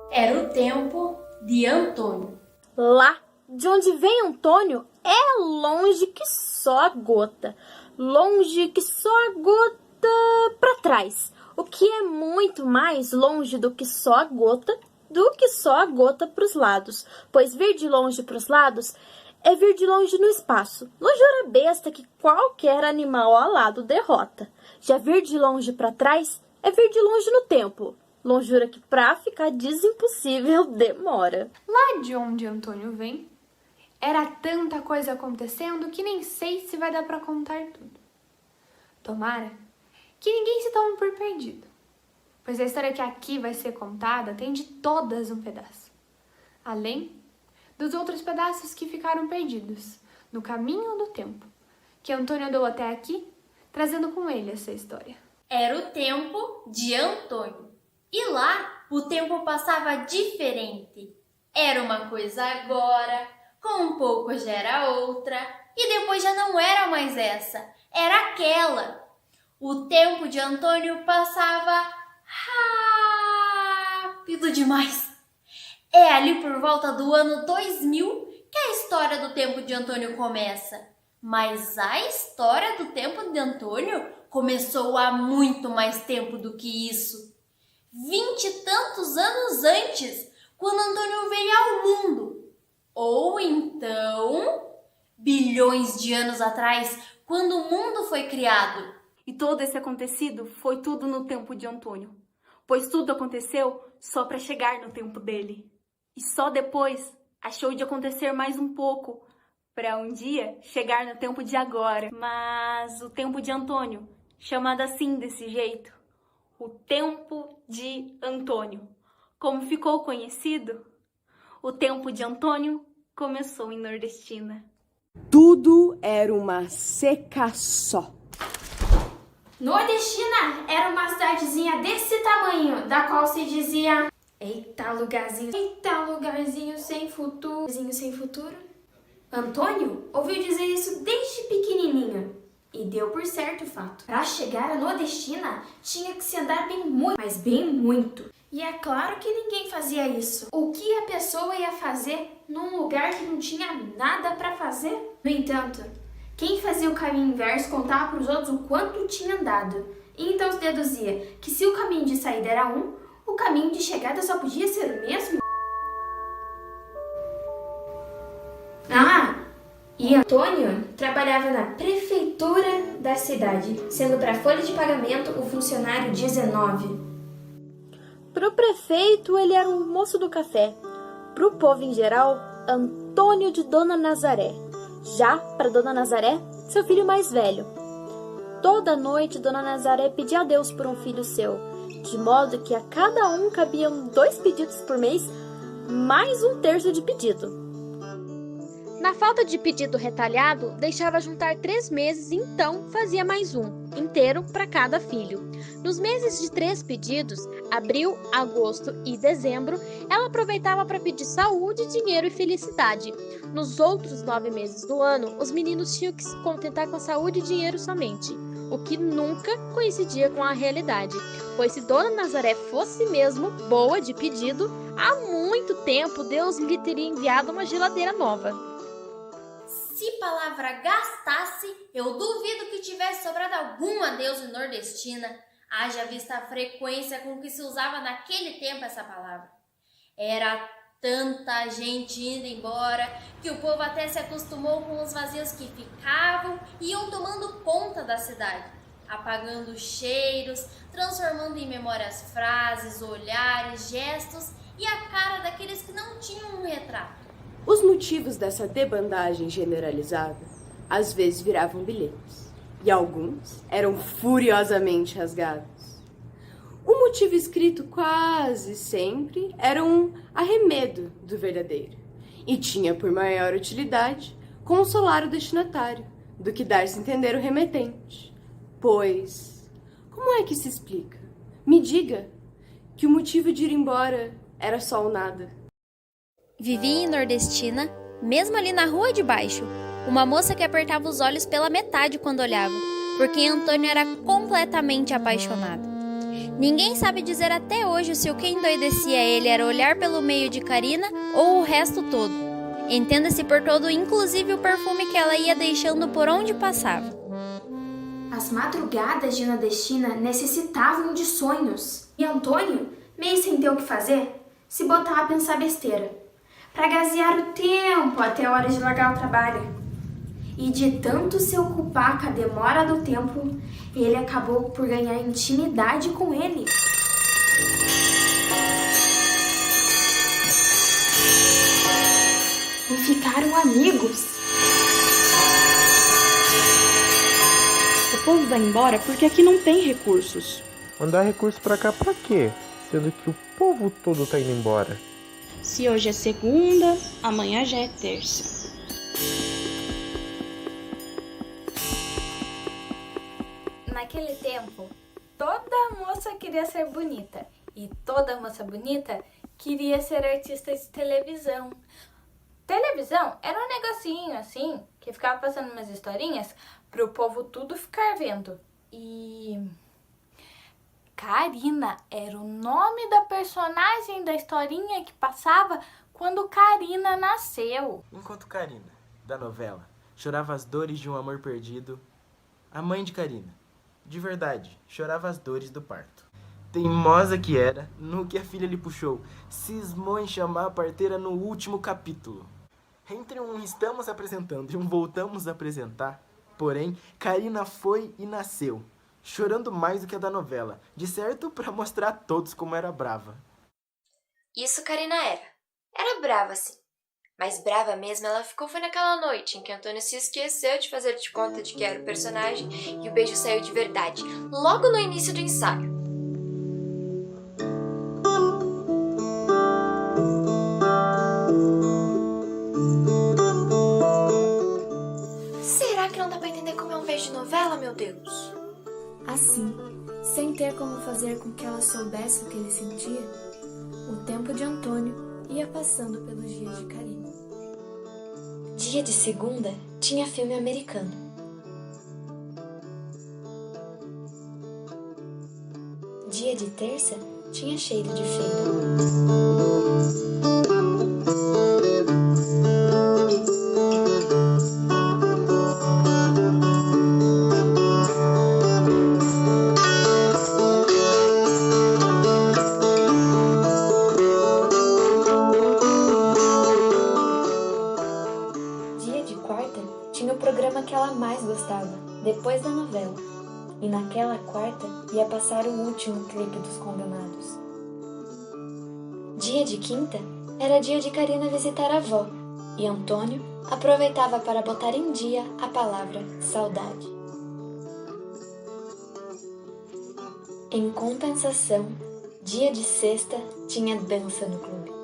Era o tempo de Antônio. Lá de onde vem Antônio é longe que só a gota. Longe que só a gota para trás. O que é muito mais longe do que só a gota, para os lados. Pois vir de longe para os lados é vir de longe no espaço. Longura besta que qualquer animal alado derrota. Já vir de longe para trás é vir de longe no tempo. Longura que pra ficar desimpossível demora. Lá de onde Antônio vem, era tanta coisa acontecendo que nem sei se vai dar pra contar tudo. Tomara que ninguém se tome por perdido, pois a história que aqui vai ser contada tem de todas um pedaço, além dos outros pedaços que ficaram perdidos no caminho do tempo, que Antônio andou até aqui, trazendo com ele essa história. Era o tempo de Antônio. E lá, o tempo passava diferente. Era uma coisa agora, com um pouco já era outra, e depois já não era mais essa, era aquela. O tempo de Antônio passava rápido demais. É ali por volta do ano 2000 que a história do tempo de Antônio começa. Mas a história do tempo de Antônio começou há muito mais tempo do que isso. 20 e tantos anos antes, quando Antônio veio ao mundo. Ou então, bilhões de anos atrás, quando o mundo foi criado. E todo esse acontecido foi tudo no tempo de Antônio, pois tudo aconteceu só para chegar no tempo dele. E só depois achou de acontecer mais um pouco, para um dia chegar no tempo de agora. Mas o tempo de Antônio, chamado assim desse jeito, o tempo de Antônio, como ficou conhecido, o tempo de Antônio começou em Nordestina. Tudo era uma seca só. Nordestina era uma cidadezinha desse tamanho, da qual se dizia: eita lugarzinho sem futuro. Sem futuro? Antônio ouviu dizer isso desde pequenininho e deu por certo o fato. Para chegar a Nordestina, tinha que se andar bem muito, mas bem muito. E é claro que ninguém fazia isso. O que a pessoa ia fazer num lugar que não tinha nada para fazer? No entanto, quem fazia o caminho inverso contava para os outros o quanto tinha andado. E então se deduzia que se o caminho de saída era um, o caminho de chegada só podia ser o mesmo? E Antônio trabalhava na prefeitura da cidade, sendo para a folha de pagamento o funcionário 19. Pro prefeito, ele era um moço do café. Pro povo em geral, Antônio de Dona Nazaré. Já para Dona Nazaré, seu filho mais velho. Toda noite, Dona Nazaré pedia a Deus por um filho seu, de modo que a cada um cabiam 2 pedidos por mês, mais 1/3 de pedido. Na falta de pedido retalhado, deixava juntar 3 meses e então fazia mais um, inteiro para cada filho. Nos meses de 3 pedidos, abril, agosto e dezembro, ela aproveitava para pedir saúde, dinheiro e felicidade. Nos outros 9 meses do ano, os meninos tinham que se contentar com a saúde e dinheiro somente, o que nunca coincidia com a realidade, pois se Dona Nazaré fosse mesmo boa de pedido, há muito tempo Deus lhe teria enviado uma geladeira nova. Se palavra gastasse, eu duvido que tivesse sobrado algum adeus em Nordestina, haja vista a frequência com que se usava naquele tempo essa palavra. Era tanta gente indo embora que o povo até se acostumou com os vazios que ficavam e iam tomando conta da cidade, apagando cheiros, transformando em memórias frases, olhares, gestos e a cara daqueles que não tinham um retrato. Os motivos dessa debandagem generalizada às vezes viravam bilhetes. e alguns eram furiosamente rasgados. O motivo escrito quase sempre era um arremedo do verdadeiro e tinha por maior utilidade consolar o destinatário do que dar-se a entender o remetente. Pois, como é que se explica? Me diga que o motivo de ir embora era só o nada. Vivia em Nordestina, mesmo ali na rua de baixo, uma moça que apertava os olhos pela metade quando olhava, porque Antônio era completamente apaixonado. Ninguém sabe dizer até hoje se o que endoidecia ele era olhar pelo meio de Carina ou o resto todo. Entenda-se por todo, inclusive o perfume que ela ia deixando por onde passava. As madrugadas de Nordestina necessitavam de sonhos. E Antônio, meio sem ter o que fazer, se botava a pensar besteira, para gazear o tempo até a hora de largar o trabalho. E de tanto se ocupar com a demora do tempo, ele acabou por ganhar intimidade com ele. E ficaram amigos. O povo vai embora porque aqui não tem recursos. Mandar recurso pra cá pra quê? Sendo que o povo todo tá indo embora. Se hoje é segunda, amanhã já é terça. Naquele tempo, toda moça queria ser bonita e toda moça bonita queria ser artista de televisão. Televisão era um negocinho assim, que ficava passando umas historinhas pro povo tudo ficar vendo. E Carina era o nome da personagem da historinha que passava quando Carina nasceu. Enquanto Carina, da novela, chorava as dores de um amor perdido, a mãe de Carina, de verdade, chorava as dores do parto. Teimosa que era, no que a filha lhe puxou, cismou em chamar a parteira no último capítulo. Entre um estamos apresentando e um voltamos a apresentar, porém, Carina foi e nasceu, chorando mais do que a da novela, de certo para mostrar a todos como era brava. Isso Carina era. Era brava, sim. Mas brava mesmo ela ficou foi naquela noite em que Antônio se esqueceu de fazer de conta de que era o personagem e o beijo saiu de verdade, logo no início do ensaio. Será que não dá pra entender como é um beijo de novela, meu Deus? Assim, sem ter como fazer com que ela soubesse o que ele sentia, o tempo de Antônio ia passando pelos dias de Carina. Dia de segunda tinha filme americano. Dia de terça tinha cheiro de feira. Tinha o programa que ela mais gostava, depois da novela. E naquela quarta ia passar o último clipe dos Condenados. Dia de quinta era dia de Carina visitar a avó, e Antônio aproveitava para botar em dia a palavra saudade. Em compensação, dia de sexta tinha dança no clube.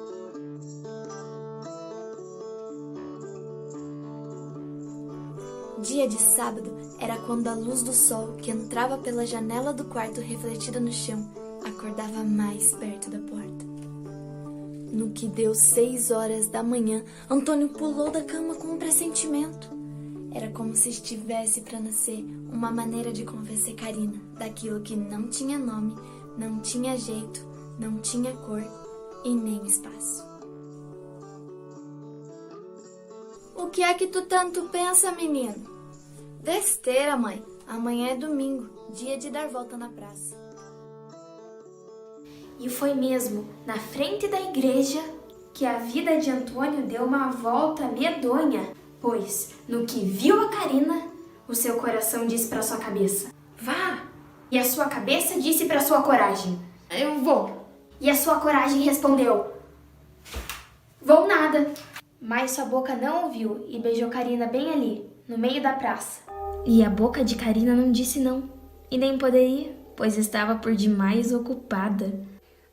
Dia de sábado era quando a luz do sol que entrava pela janela do quarto refletida no chão acordava mais perto da porta. No que deu 6 horas da manhã, Antônio pulou da cama com um pressentimento. Era como se estivesse para nascer uma maneira de convencer Carina daquilo que não tinha nome, não tinha jeito, não tinha cor e nem espaço. O que é que tu tanto pensa, menino? Besteira, mãe. Amanhã é domingo, dia de dar volta na praça. E foi mesmo na frente da igreja que a vida de Antônio deu uma volta medonha, pois, no que viu a Carina, o seu coração disse para sua cabeça: vá! E a sua cabeça disse para sua coragem: eu vou! E a sua coragem respondeu: vou nada! Mas sua boca não ouviu e beijou Carina bem ali, no meio da praça. E a boca de Karina não disse não, e nem poderia, pois estava por demais ocupada.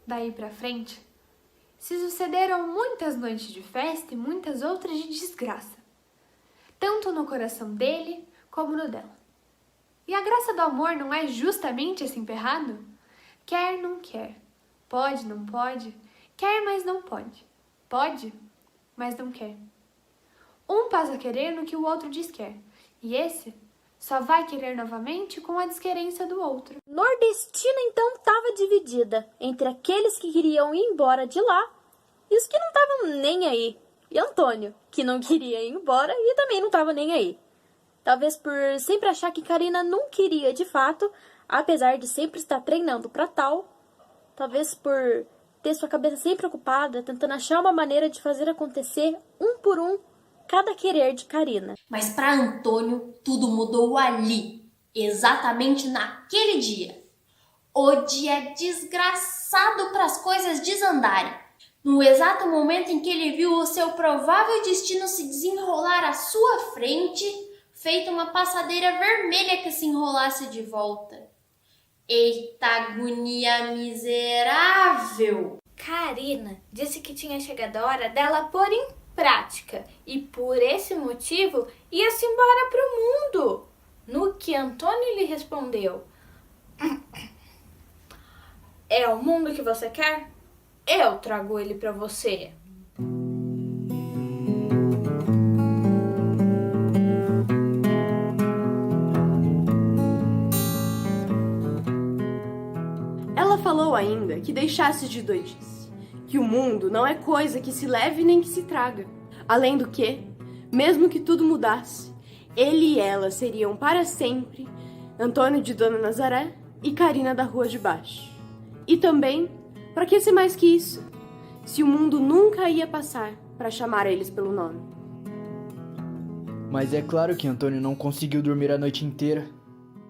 Daí pra frente, se sucederam muitas noites de festa e muitas outras de desgraça, tanto no coração dele como no dela. E a graça do amor não é justamente esse emperrado? Quer, não quer. Pode, não pode. Quer, mas não pode. Pode, mas não quer. Um passa a querer no que o outro diz quer. E esse só vai querer novamente com a desquerência do outro. Nordestina, então, estava dividida entre aqueles que queriam ir embora de lá e os que não estavam nem aí. E Antônio, que não queria ir embora e também não estava nem aí. Talvez por sempre achar que Karina não queria de fato, apesar de sempre estar treinando para tal. Talvez por ter sua cabeça sempre ocupada, tentando achar uma maneira de fazer acontecer, um por um, cada querer de Karina. Mas para Antônio, tudo mudou ali, exatamente naquele dia. O dia desgraçado para as coisas desandarem. No exato momento em que ele viu o seu provável destino se desenrolar à sua frente, feito uma passadeira vermelha que se enrolasse de volta. Eita agonia miserável! Karina disse que tinha chegado a hora dela pôr em prática e por esse motivo ia-se embora para o mundo. No que Antônio lhe respondeu: é o mundo que você quer? Eu trago ele para você. Ela falou ainda que deixasse de doidice, que o mundo não é coisa que se leve nem que se traga. Além do que, mesmo que tudo mudasse, ele e ela seriam para sempre Antônio de Dona Nazaré e Karina da Rua de Baixo. E também, para que ser mais que isso, se o mundo nunca ia passar para chamar eles pelo nome? Mas é claro que Antônio não conseguiu dormir a noite inteira.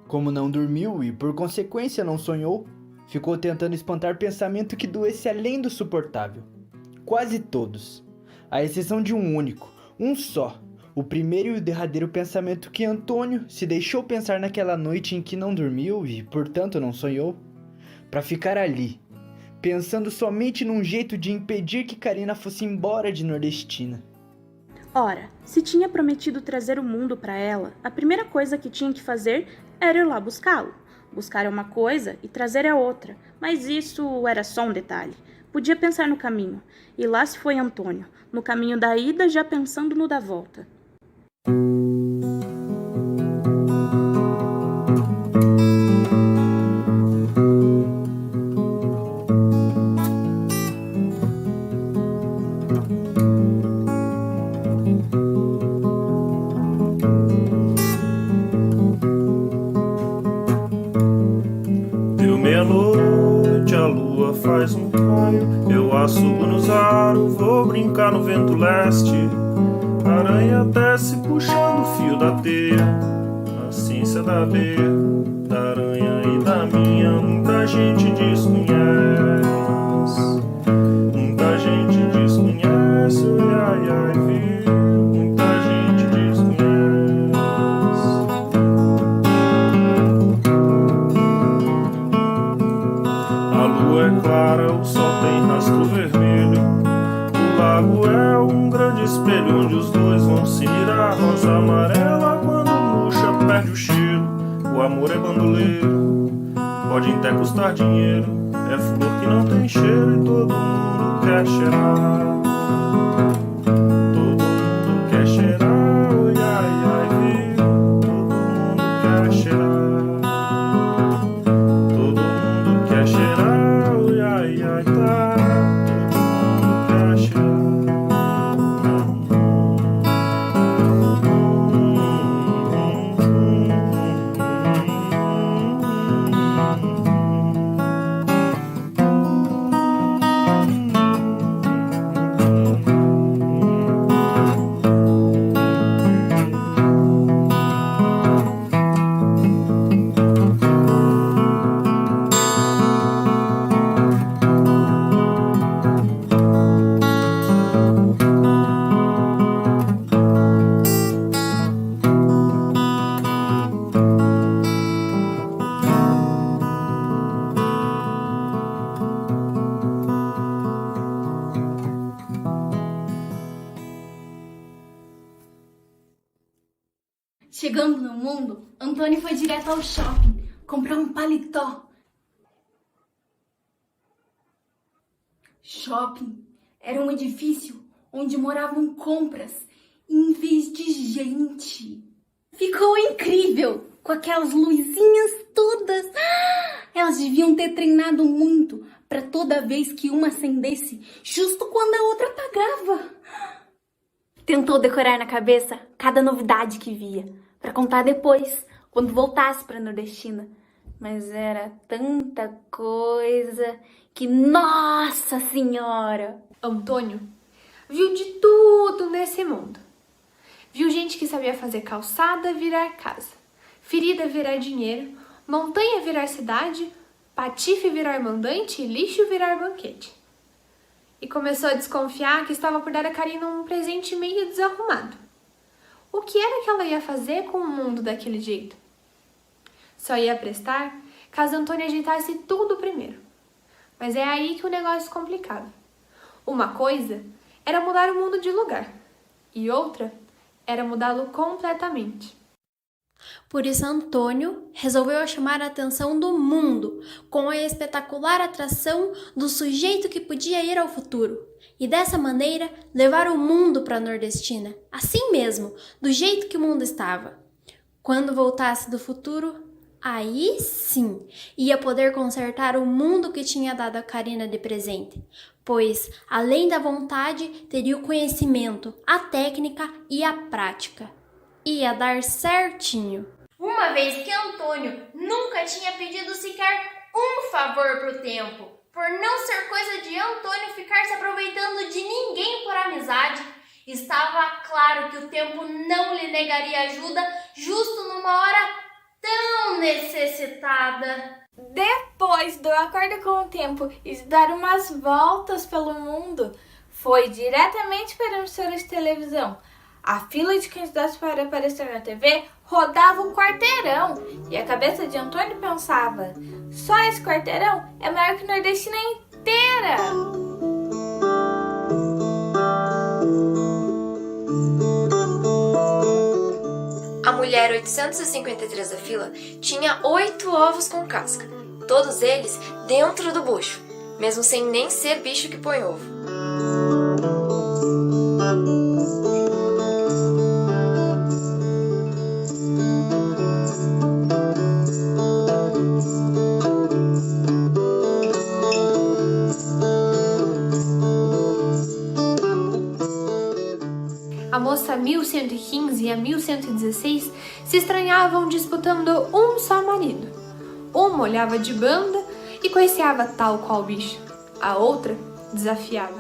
Como não dormiu e, por consequência, não sonhou, ficou tentando espantar pensamento que doesse além do suportável. Quase todos, à exceção de um único, um só, o primeiro e o derradeiro pensamento que Antônio se deixou pensar naquela noite em que não dormiu e, portanto, não sonhou, para ficar ali, pensando somente num jeito de impedir que Karina fosse embora de Nordestina. Ora, se tinha prometido trazer o mundo para ela, a primeira coisa que tinha que fazer era ir lá buscá-lo. Buscar é uma coisa e trazer é outra, mas isso era só um detalhe. Podia pensar no caminho, e lá se foi Antônio, no caminho da ida já pensando no da volta. Meia-noite, a lua faz um raio, eu assobo nos aros, vou brincar no vento leste. A aranha desce puxando o fio da teia, a ciência da beia, da aranha e da minha, muita gente desconhece. Muita gente desconhece, oi, ai, ai, viu, muita gente desconhece. A lua é clara, o sol tem rastro vermelho. O lago é um grande espelho onde os dois vão se mirar. Rosa amarela quando murcha perde o cheiro. O amor é bandoleiro, pode até custar dinheiro. É flor que não tem cheiro e todo mundo quer cheirar. Todo mundo quer cheirar, oi, ai, ai, viu. Todo mundo quer cheirar. Todo mundo quer cheirar, oi, ai, ai, tá. Todo mundo quer cheirar. Antônio foi direto ao shopping comprar um paletó. Shopping era um edifício onde moravam compras em vez de gente. Ficou incrível, com aquelas luzinhas todas. Elas deviam ter treinado muito para toda vez que uma acendesse, justo quando a outra apagava. Tentou decorar na cabeça cada novidade que via, para contar depois, quando voltasse para Nordestina. Mas era tanta coisa que, nossa senhora! Antônio viu de tudo nesse mundo. Viu gente que sabia fazer calçada virar casa, ferida virar dinheiro, montanha virar cidade, patife virar mandante e lixo virar banquete. E começou a desconfiar que estava por dar a Karina um presente meio desarrumado. O que era que ela ia fazer com o mundo daquele jeito? Só ia prestar caso Antônio ajeitasse tudo primeiro. Mas é aí que o negócio complicava. Uma coisa era mudar o mundo de lugar, e outra era mudá-lo completamente. Por isso, Antônio resolveu chamar a atenção do mundo com a espetacular atração do sujeito que podia ir ao futuro e, dessa maneira, levar o mundo para a Nordestina, assim mesmo, do jeito que o mundo estava. Quando voltasse do futuro, aí sim ia poder consertar o mundo que tinha dado a Karina de presente, pois, além da vontade, teria o conhecimento, a técnica e a prática. Ia dar certinho. Uma vez que Antônio nunca tinha pedido sequer um favor pro tempo, por não ser coisa de Antônio ficar se aproveitando de ninguém por amizade, estava claro que o tempo não lhe negaria ajuda justo numa hora tão necessitada. Depois do acordo com o tempo e de dar umas voltas pelo mundo, foi diretamente para a emissora de televisão. A fila de candidatos para aparecer na TV rodava um quarteirão e a cabeça de Antônio pensava: só esse quarteirão é maior que Nordestina inteira! A mulher 853 da fila tinha 8 ovos com casca, todos eles dentro do bucho, mesmo sem nem ser bicho que põe ovo. A moça 1115 e a 1116 se estranhavam disputando um só marido. Uma olhava de banda e coiceava tal qual bicho. A outra desafiava.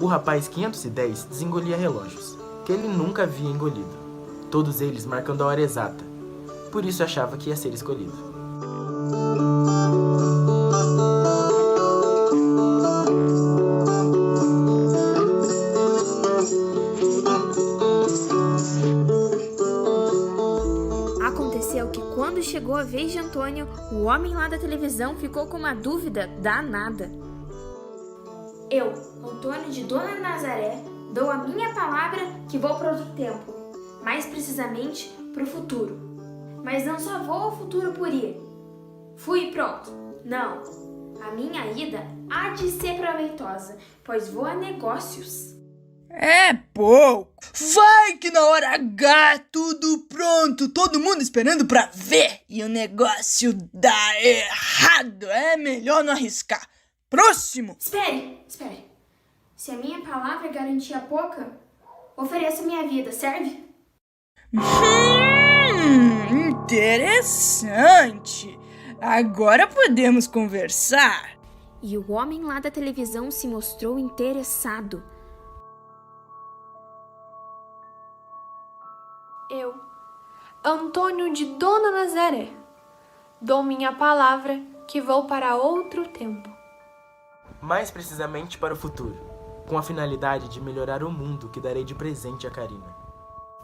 O rapaz 510 desengolia relógios, que ele nunca havia engolido, todos eles marcando a hora exata. Por isso achava que ia ser escolhido. Aconteceu que quando chegou a vez de Antônio, o homem lá da televisão ficou com uma dúvida danada. Eu, Antônio de Dona Nazaré, dou a minha palavra que vou para outro tempo, mais precisamente para o futuro. Mas não só vou ao futuro por ir. Fui e pronto. Não, a minha ida há de ser proveitosa, pois vou a negócios. É pouco. Vai que na hora H tudo pronto, todo mundo esperando pra ver e o negócio dá errado. É melhor não arriscar. Próximo. Espere. Se a minha palavra é garantia pouca, ofereço minha vida, serve? Interessante. Agora podemos conversar. E o homem lá da televisão se mostrou interessado. Eu, Antônio de Dona Nazaré, dou minha palavra que vou para outro tempo. Mais precisamente para o futuro, com a finalidade de melhorar o mundo que darei de presente a Karina.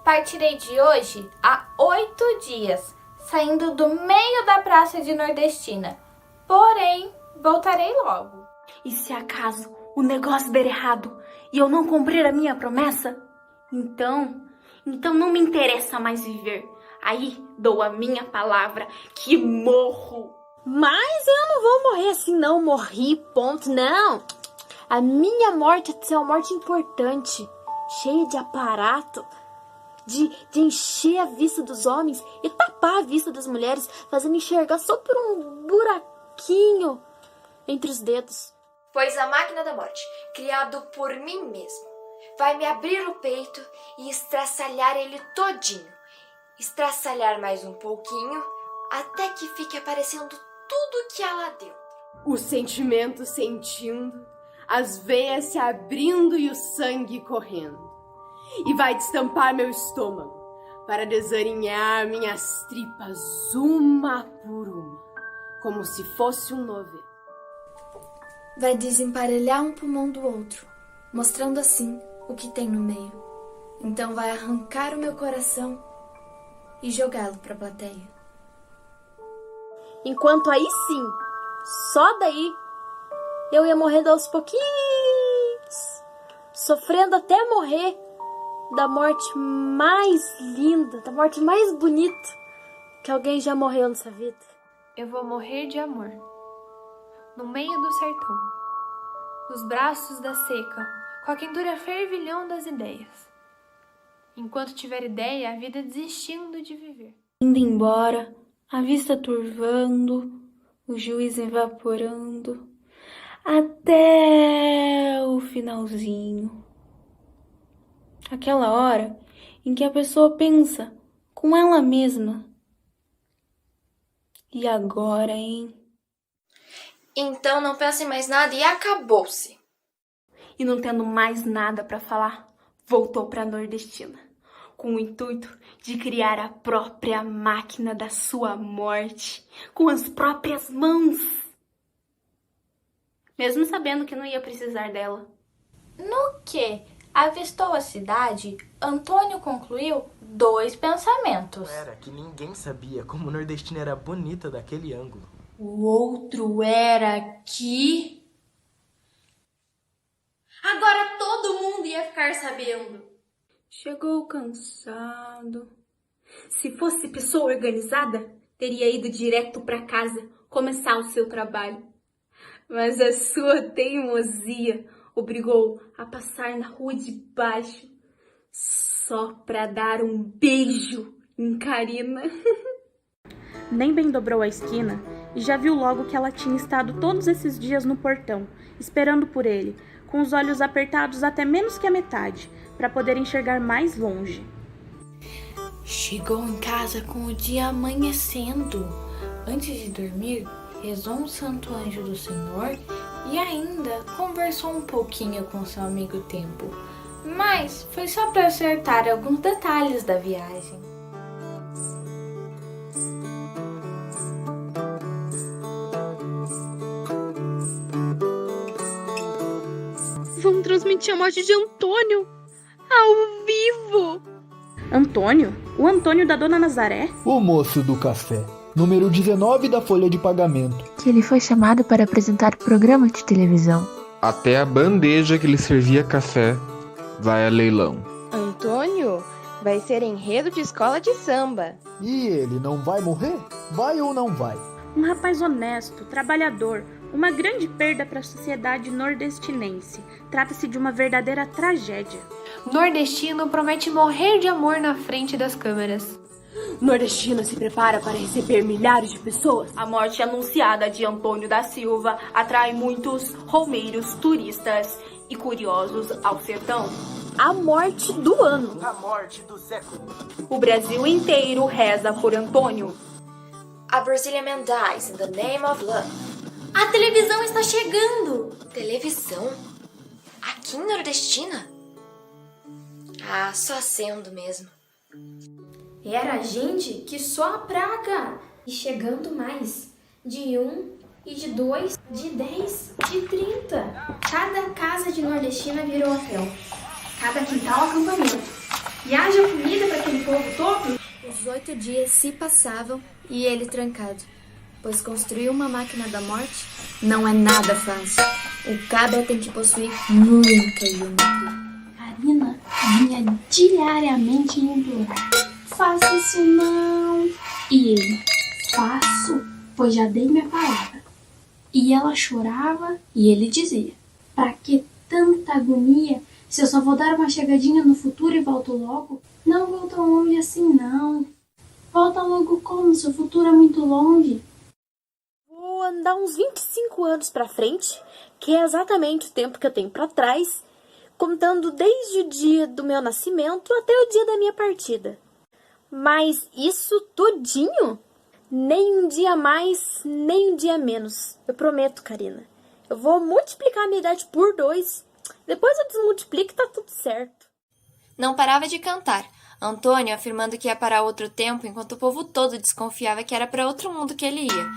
Partirei de hoje há 8 dias, saindo do meio da praça de Nordestina. Porém, voltarei logo. E se acaso o negócio der errado e eu não cumprir a minha promessa, então não me interessa mais viver. Aí dou a minha palavra que morro. Mas eu não vou morrer assim não, morri, ponto, não. A minha morte é uma morte importante, cheia de aparato, de encher a vista dos homens e tapar a vista das mulheres, fazendo enxergar só por um buraquinho entre os dedos. Pois a máquina da morte, criado por mim mesmo, vai me abrir o peito e estraçalhar ele todinho. Estraçalhar mais um pouquinho, até que fique aparecendo tudo que há lá dentro. O sentimento sentindo, as veias se abrindo e o sangue correndo. E vai destampar meu estômago, para desalinhar minhas tripas uma por uma, como se fosse um novelo. Vai desemparelhar um pulmão do outro, mostrando assim o que tem no meio. Então vai arrancar o meu coração e jogá-lo para a plateia. Enquanto aí sim, só daí, eu ia morrendo aos pouquinhos, sofrendo até morrer da morte mais linda, da morte mais bonita que alguém já morreu nessa vida. Eu vou morrer de amor, no meio do sertão, nos braços da seca, com a quentura fervilhão das ideias. Enquanto tiver ideia, a vida desistindo de viver. Indo embora, a vista turvando, o juízo evaporando, até o finalzinho. Aquela hora em que a pessoa pensa com ela mesma. E agora, hein? Então não pense em mais nada e acabou-se. E não tendo mais nada para falar, voltou para a Nordestina, com o intuito de criar a própria máquina da sua morte, com as próprias mãos. Mesmo sabendo que não ia precisar dela. No que avistou a cidade, Antônio concluiu 2 pensamentos. Era que ninguém sabia como Nordestina era bonita daquele ângulo. O outro era que... Agora todo mundo ia ficar sabendo. Chegou cansado. Se fosse pessoa organizada, teria ido direto para casa começar o seu trabalho. Mas a sua teimosia obrigou a passar na rua de baixo só para dar um beijo em Karina. Nem bem dobrou a esquina e já viu logo que ela tinha estado todos esses dias no portão, esperando por ele, com os olhos apertados até menos que a metade, para poder enxergar mais longe. Chegou em casa com o dia amanhecendo. Antes de dormir, rezou um santo anjo do Senhor e ainda conversou um pouquinho com seu amigo Tempo. Mas foi só para acertar alguns detalhes da viagem. Vão transmitir a morte de Antônio ao vivo. Antônio? O Antônio da Dona Nazaré? O moço do café. Número 19 da folha de pagamento. Que ele foi chamado para apresentar programa de televisão. Até a bandeja que lhe servia café vai a leilão. Antônio vai ser enredo de escola de samba. E ele não vai morrer? Vai ou não vai? Um rapaz honesto, trabalhador, uma grande perda para a sociedade nordestinense. Trata-se de uma verdadeira tragédia. Nordestino promete morrer de amor na frente das câmeras. Nordestina se prepara para receber milhares de pessoas. A morte anunciada de Antônio da Silva atrai muitos romeiros, turistas e curiosos ao sertão. A morte do ano. A morte do século. O Brasil inteiro reza por Antônio. A Brazilian man dies in the name of love. A televisão está chegando. Televisão? Aqui em Nordestina? Ah, só sendo mesmo. Era gente que só a praga. E chegando mais. De 1, e de 2, de 10, de 30. Cada casa de Nordestina virou hotel. Cada quintal acampamento. E haja comida para aquele povo todo. Os 8 dias se passavam e ele trancado, pois construir uma máquina da morte não é nada fácil. O cabra tem que possuir muita geometria. Karina vinha diariamente implorar: faça isso não. E ele: faço, pois já dei minha palavra. E ela chorava e ele dizia: pra que tanta agonia, se eu só vou dar uma chegadinha no futuro e volto logo? Não vou tão longe assim não. Volta logo como? Seu futuro é muito longe. Vou andar uns 25 anos pra frente, que é exatamente o tempo que eu tenho pra trás, contando desde o dia do meu nascimento até o dia da minha partida. Mas isso tudinho? Nem um dia mais, nem um dia menos. Eu prometo, Karina. Eu vou multiplicar a minha idade por 2. Depois eu desmultiplico e tá tudo certo. Não parava de cantar, Antônio afirmando que ia para outro tempo, enquanto o povo todo desconfiava que era para outro mundo que ele ia.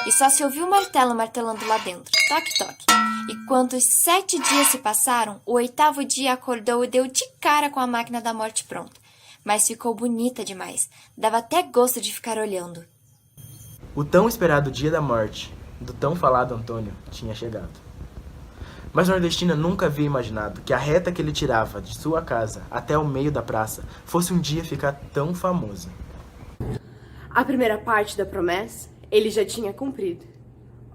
E só se ouviu o martelo martelando lá dentro. Toque, toque. E quando os 7 dias se passaram, o 8º dia acordou e deu de cara com a máquina da morte pronta. Mas ficou bonita demais. Dava até gosto de ficar olhando. O tão esperado dia da morte do tão falado Antônio tinha chegado. Mas Nordestina nunca havia imaginado que a reta que ele tirava de sua casa até o meio da praça fosse um dia ficar tão famoso. A primeira parte da promessa ele já tinha cumprido.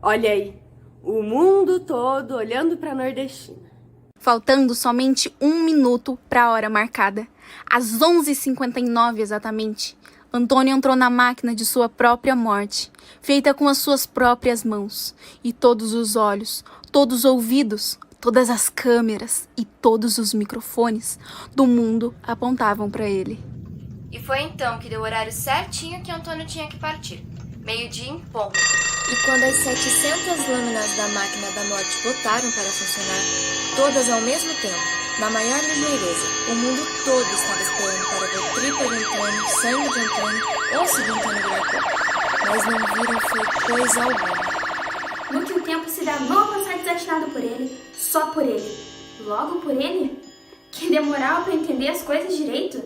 Olha aí, o mundo todo olhando para Nordestina. Faltando somente 1 minuto para a hora marcada, às 11h59 exatamente, Antônio entrou na máquina de sua própria morte, feita com as suas próprias mãos, e todos os olhos, todos os ouvidos, todas as câmeras e todos os microfones do mundo apontavam para ele. E foi então que deu o horário certinho que Antônio tinha que partir. 12:00 em ponto. E quando as 700 lâminas da máquina da morte botaram para funcionar, todas ao mesmo tempo, na maior ligeireza, o mundo todo estava esperando para ver tripa de Antônio, sangue de Antônio, osso de Antônio Greco. Mas não viram foi coisa alguma. No que o tempo se danou a passar desatinado por ele, só por ele. Logo por ele? Que demorava para entender as coisas direito?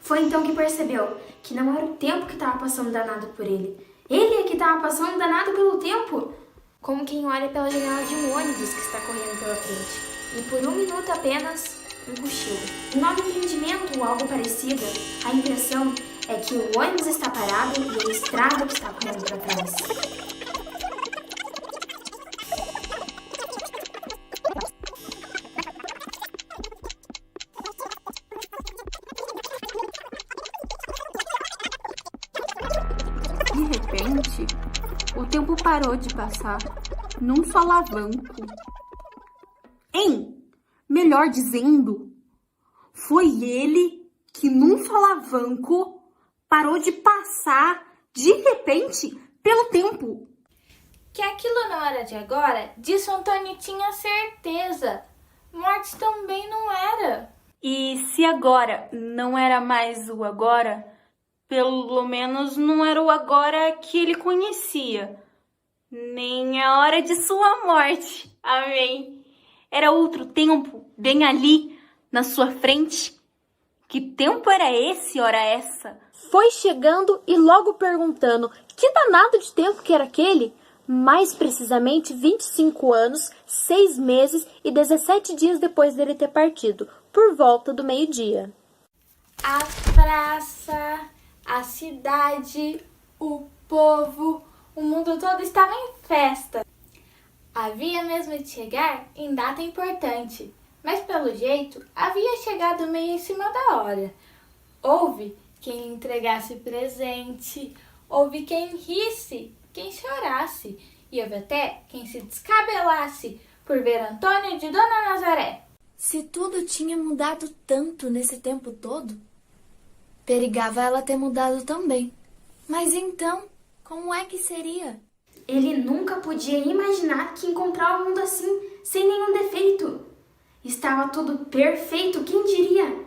Foi então que percebeu que não era o tempo que estava passando danado por ele. Ele é que estava passando danado pelo tempo. Como quem olha pela janela de um ônibus que está correndo pela frente. E por 1 minuto apenas, um cochilo. Não entendimento ou algo parecido, a impressão é que o ônibus está parado e a estrada que está correndo para trás. De repente, o tempo parou de passar num solavanco. Melhor dizendo, foi ele que num solavanco parou de passar de repente pelo tempo. Que aquilo não era de agora, disso Antônio tinha certeza. Morte também não era. E se agora não era mais o agora, pelo menos não era o agora que ele conhecia, nem a hora de sua morte. Amém. Era outro tempo, bem ali, na sua frente. Que tempo era esse, ora essa? Foi chegando e logo perguntando que danado de tempo que era aquele? Mais precisamente 25 anos, 6 meses e 17 dias depois dele ter partido, por volta do meio-dia. A praça, a cidade, o povo, o mundo todo estava em festa. Havia mesmo de chegar em data importante, mas pelo jeito havia chegado meio em cima da hora. Houve quem entregasse presente, houve quem risse, quem chorasse, e houve até quem se descabelasse por ver Antônio de Dona Nazaré. Se tudo tinha mudado tanto nesse tempo todo, perigava ela ter mudado também. Mas então, como é que seria? Ele nunca podia imaginar que encontrar o mundo assim, sem nenhum defeito. Estava tudo perfeito, quem diria?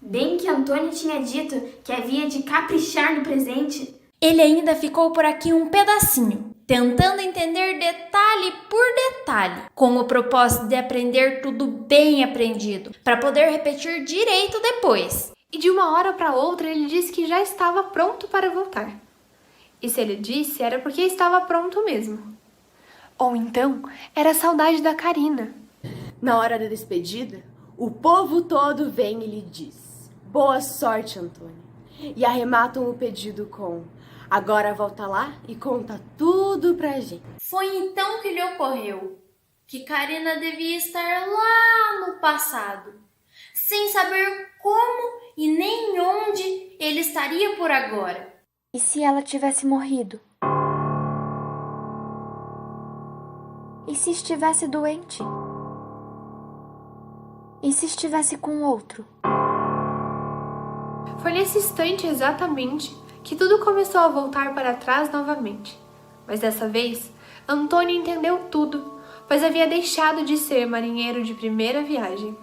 Bem que Antônio tinha dito que havia de caprichar no presente. Ele ainda ficou por aqui um pedacinho, tentando entender detalhe por detalhe, com o propósito de aprender tudo bem aprendido, para poder repetir direito depois. E de uma hora para outra ele disse que já estava pronto para voltar. E se ele disse, era porque estava pronto mesmo. Ou então era a saudade da Karina. Na hora da despedida, o povo todo vem e lhe diz: boa sorte, Antônio. E arrematam o pedido com: agora volta lá e conta tudo pra gente. Foi então que lhe ocorreu que Karina devia estar lá no passado, sem saber como e nem onde ele estaria por agora. E se ela tivesse morrido? E se estivesse doente? E se estivesse com outro? Foi nesse instante exatamente que tudo começou a voltar para trás novamente. Mas dessa vez, Antônio entendeu tudo, pois havia deixado de ser marinheiro de primeira viagem.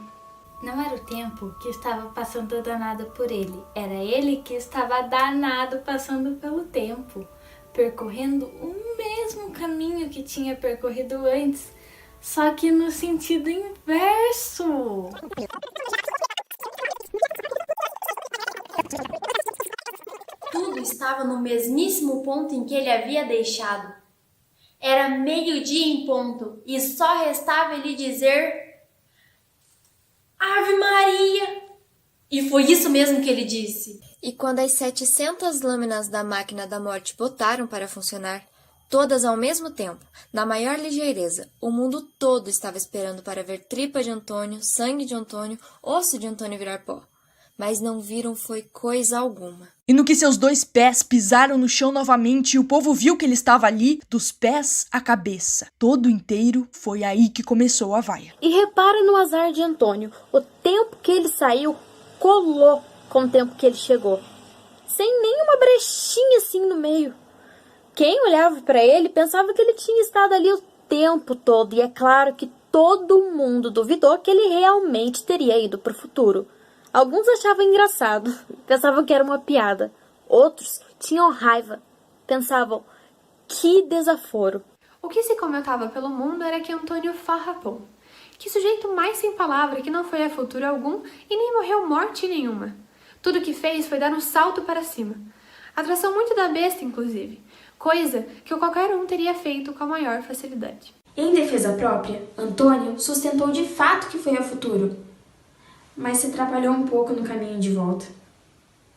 Não era o tempo que estava passando danado por ele, era ele que estava danado passando pelo tempo, percorrendo o mesmo caminho que tinha percorrido antes, só que no sentido inverso. Tudo estava no mesmíssimo ponto em que ele havia deixado. Era meio-dia em ponto e só restava ele dizer: Ave Maria! E foi isso mesmo que ele disse. E quando as 700 lâminas da máquina da morte botaram para funcionar, todas ao mesmo tempo, na maior ligeireza, o mundo todo estava esperando para ver tripa de Antônio, sangue de Antônio, osso de Antônio virar pó. Mas não viram foi coisa alguma. E no que seus 2 pés pisaram no chão novamente e o povo viu que ele estava ali, dos pés à cabeça, todo inteiro, foi aí que começou a vaia. E repara no azar de Antônio. O tempo que ele saiu colou com o tempo que ele chegou, sem nenhuma brechinha assim no meio. Quem olhava para ele pensava que ele tinha estado ali o tempo todo, e é claro que todo mundo duvidou que ele realmente teria ido para o futuro. Alguns achavam engraçado, pensavam que era uma piada. Outros tinham raiva, pensavam: que desaforo. O que se comentava pelo mundo era que Antônio farrapou. Que sujeito mais sem palavra, que não foi a futuro algum e nem morreu morte nenhuma. Tudo que fez foi dar um salto para cima. Atração muito da besta, inclusive. Coisa que qualquer um teria feito com a maior facilidade. Em defesa própria, Antônio sustentou de fato que foi a futuro, mas se atrapalhou um pouco no caminho de volta.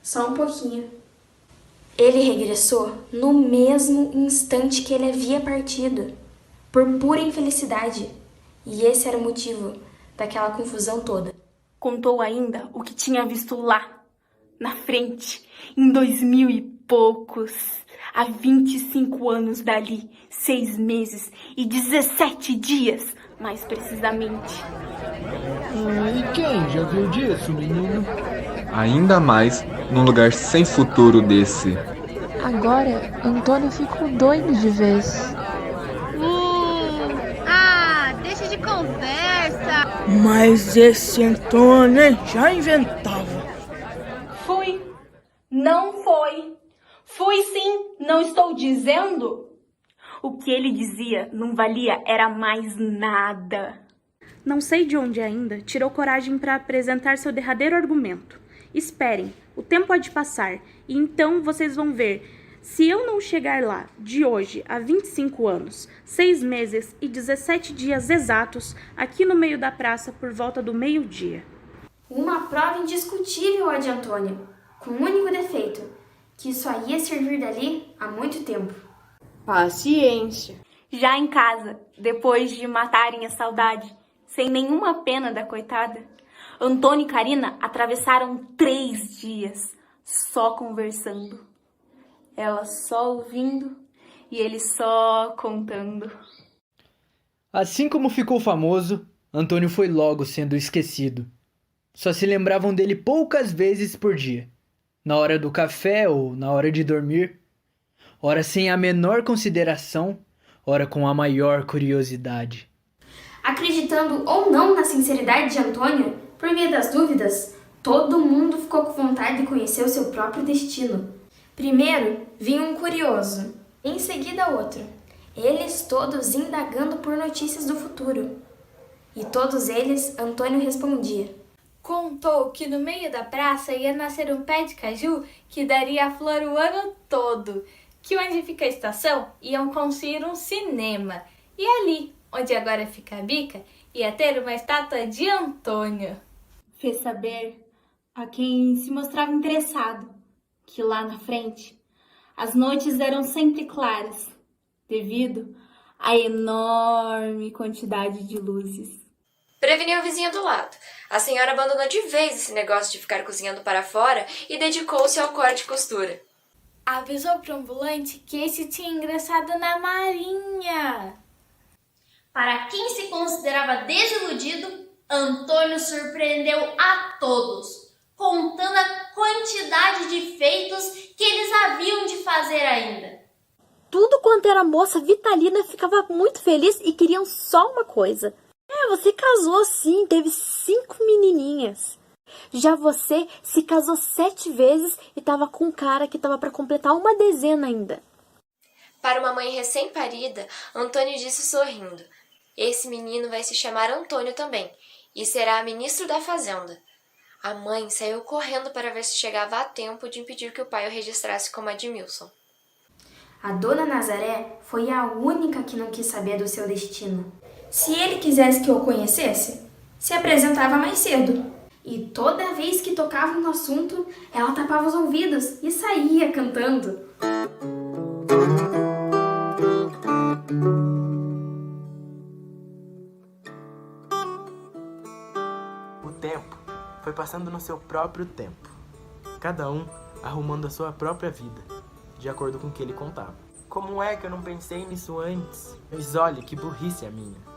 Só um pouquinho. Ele regressou no mesmo instante que ele havia partido, por pura infelicidade. E esse era o motivo daquela confusão toda. Contou ainda o que tinha visto lá, na frente, em 2000 e poucos, há 25 anos dali, 6 meses e 17 dias, mais precisamente. E quem já viu disso, menino? Ainda mais num lugar sem futuro desse. Agora, Antônio ficou doido de vez. Deixa de conversa. Mas esse Antônio, hein, já inventava. Fui. Não foi. Fui sim, não estou dizendo. O que ele dizia não valia, era mais nada. Não sei de onde ainda tirou coragem para apresentar seu derradeiro argumento. Esperem, o tempo há de passar, e então vocês vão ver. Se eu não chegar lá, de hoje a 25 anos, 6 meses e 17 dias exatos, aqui no meio da praça por volta do meio-dia. Uma prova indiscutível, a de Antônio, com um único defeito, que só ia servir dali há muito tempo. Paciência. Já em casa, depois de matarem a saudade, sem nenhuma pena da coitada, Antônio e Karina atravessaram 3 dias só conversando. Ela só ouvindo e ele só contando. Assim como ficou famoso, Antônio foi logo sendo esquecido. Só se lembravam dele poucas vezes por dia. Na hora do café ou na hora de dormir. Ora sem a menor consideração, ora com a maior curiosidade. Acreditando ou não na sinceridade de Antônio, por via das dúvidas, todo mundo ficou com vontade de conhecer o seu próprio destino. Primeiro vinha um curioso, em seguida outro, eles todos indagando por notícias do futuro. E todos eles, Antônio respondia. Contou que no meio da praça ia nascer um pé de caju que daria flor o ano todo, que onde fica a estação iam construir um cinema E ali, onde agora fica a bica, ia ter uma estátua de Antônio. Fez saber a quem se mostrava interessado que lá na frente as noites eram sempre claras, devido à enorme quantidade de luzes. Preveniu o vizinho do lado. A senhora abandonou de vez esse negócio de ficar cozinhando para fora e dedicou-se ao corte e costura. Avisou pro ambulante que esse tinha ingressado na marinha. Para quem se considerava desiludido, Antônio surpreendeu a todos, contando a quantidade de feitos que eles haviam de fazer ainda. Tudo quanto era moça vitalina ficava muito feliz e queriam só uma coisa. Você casou sim, teve 5 menininhas. Já você se casou 7 vezes e tava com um cara que tava para completar uma dezena ainda. Para uma mãe recém-parida, Antônio disse sorrindo: esse menino vai se chamar Antônio também e será ministro da Fazenda. A mãe saiu correndo para ver se chegava a tempo de impedir que o pai o registrasse como Admilson. A dona Nazaré foi a única que não quis saber do seu destino. Se ele quisesse que eu conhecesse, se apresentava mais cedo. E toda vez que tocava no assunto, ela tapava os ouvidos e saía cantando. O tempo foi passando no seu próprio tempo, cada um arrumando a sua própria vida, de acordo com o que ele contava. Como é que eu não pensei nisso antes? Mas olhe que burrice a minha.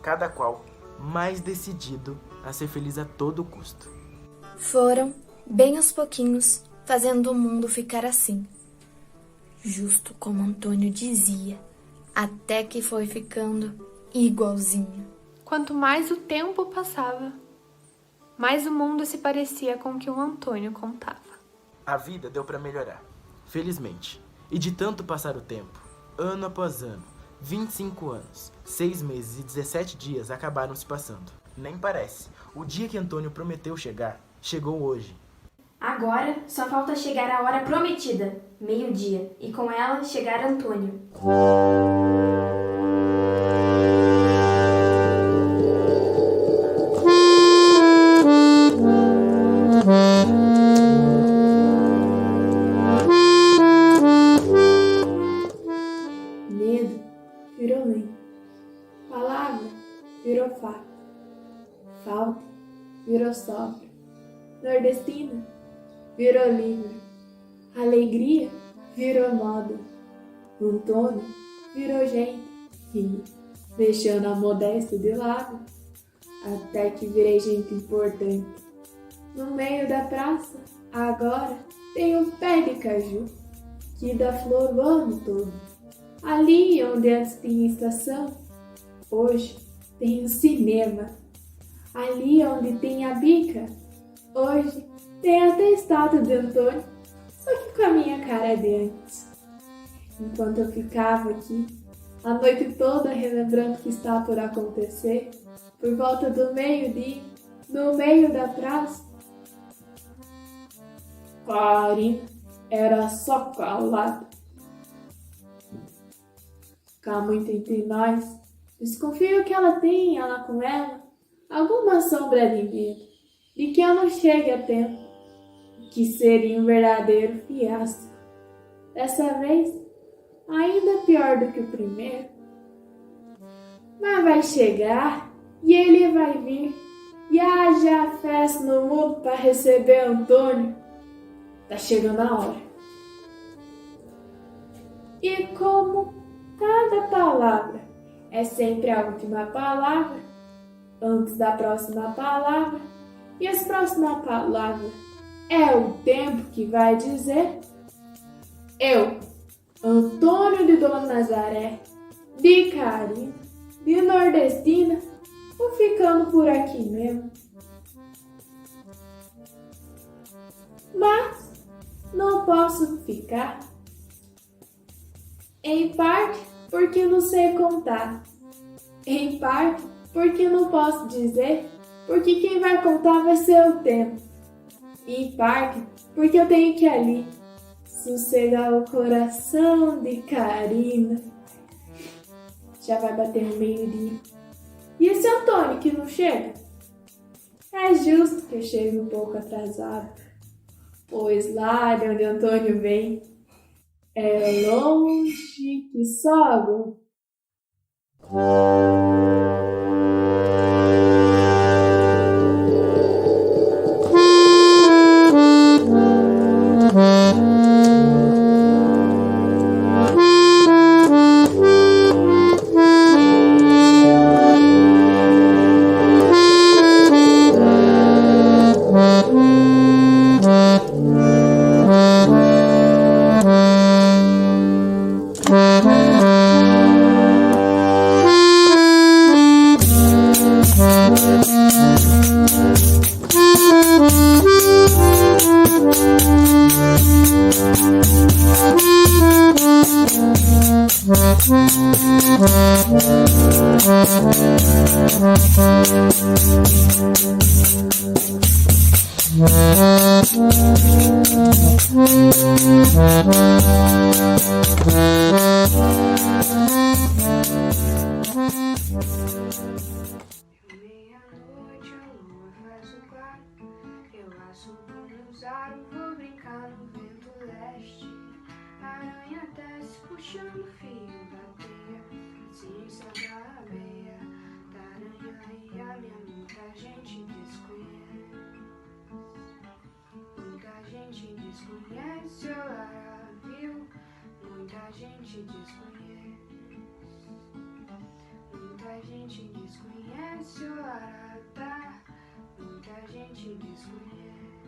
Cada qual mais decidido a ser feliz a todo custo. Foram, bem aos pouquinhos, fazendo o mundo ficar assim. Justo como Antônio dizia, até que foi ficando igualzinho. Quanto mais o tempo passava, mais o mundo se parecia com o que o Antônio contava. A vida deu para melhorar, felizmente. E de tanto passar o tempo, ano após ano, 25 anos, 6 meses e 17 dias acabaram se passando. Nem parece. O dia que Antônio prometeu chegar, chegou hoje. Agora só falta chegar a hora prometida, meio-dia, e com ela chegar Antônio. Medo virou lei. Palavra virou fato. Falta virou sobra. Nordestina virou livre. Alegria virou moda. Antônio virou gente e, deixando a modéstia de lado, até que virei gente importante. No meio da praça, agora tem um pé de caju que dá flor o ano todo. Ali onde antes tinha estação, hoje tem um cinema. Ali onde tem a bica, hoje tem até a estátua de Antônio, só que com a minha cara de antes. Enquanto eu ficava aqui, a noite toda relembrando o que está por acontecer, por volta do meio-dia, no meio da praça, Karina era só calada. Ficar muito entre nós, desconfio que ela tenha lá com ela alguma sombra de medo de que eu não chegue a tempo, que seria um verdadeiro fiasco. Dessa vez, ainda pior do que o primeiro. Mas vai chegar e ele vai vir e haja festa no mundo para receber Antônio. Tá chegando a hora. E como cada palavra é sempre a última palavra, antes da próxima palavra, e as próximas palavras é o tempo que vai dizer, eu, Antônio de Dona Nazaré, de Karina, de Nordestina, vou ficando por aqui mesmo. Mas não posso ficar. Em parte porque não sei contar. Em parte porque não posso dizer, porque quem vai contar vai ser o tempo. Em parte porque eu tenho que ir ali sossegar o coração de Karina. já vai bater no meio-dia. E esse Antônio que não chega? É justo que eu chegue um pouco atrasado, pois lá de onde Antônio vem é longe que só a gota. Meia-noite a lua faz o claro, eu assumo nos aros, vou brincar no vento leste. A aranha desce puxando o fio da teia, assim em Santa Abeia, da aranha e a minha muita gente desconhece. Muita gente desconhece, olá, viu? Muita gente desconhece. Muita gente desconhece o Arata, muita gente desconhece.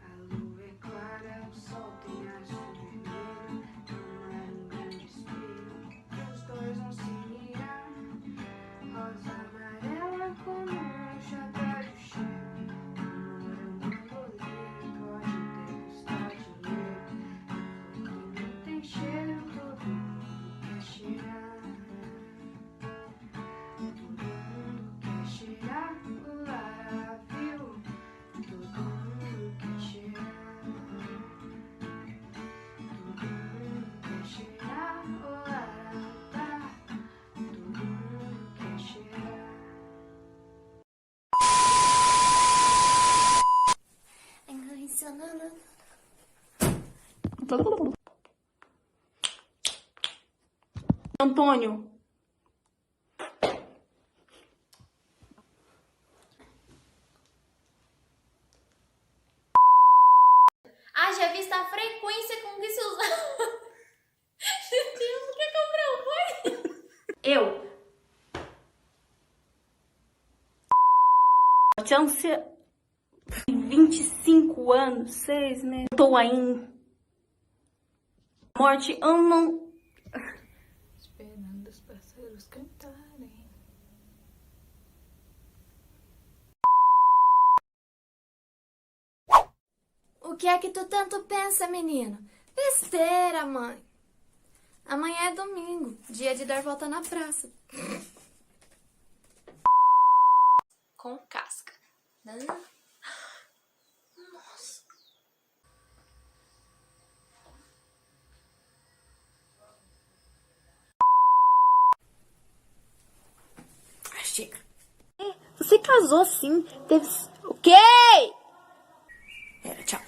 A lua é clara, o sol tem azul vermelho, não é um grande espelho, que os dois vão se mirar. Rosa amarela como um chapéu de cheiro, um bandoleiro pode degustar dinheiro. Não tem cheiro, todo mundo quer cheirar. Todo mundo quer cheirar o Lara, viu? Todo mundo quer cheirar. Todo mundo quer cheirar o Lara, tá? Todo mundo quer cheirar. Antônio. Haja vista a frequência com que se usava. Meu Deus, o que é que eu foi? Eu. Chance 25 anos, 6 meses. Tô aí. Morte, eu não. Esperando os pássaros cantarem. O que é que tu tanto pensa, menino? Besteira, mãe. Amanhã é domingo, dia de dar volta na praça. Com casca. Nossa. Chega. Você casou sim, teve. O quê? Tchau.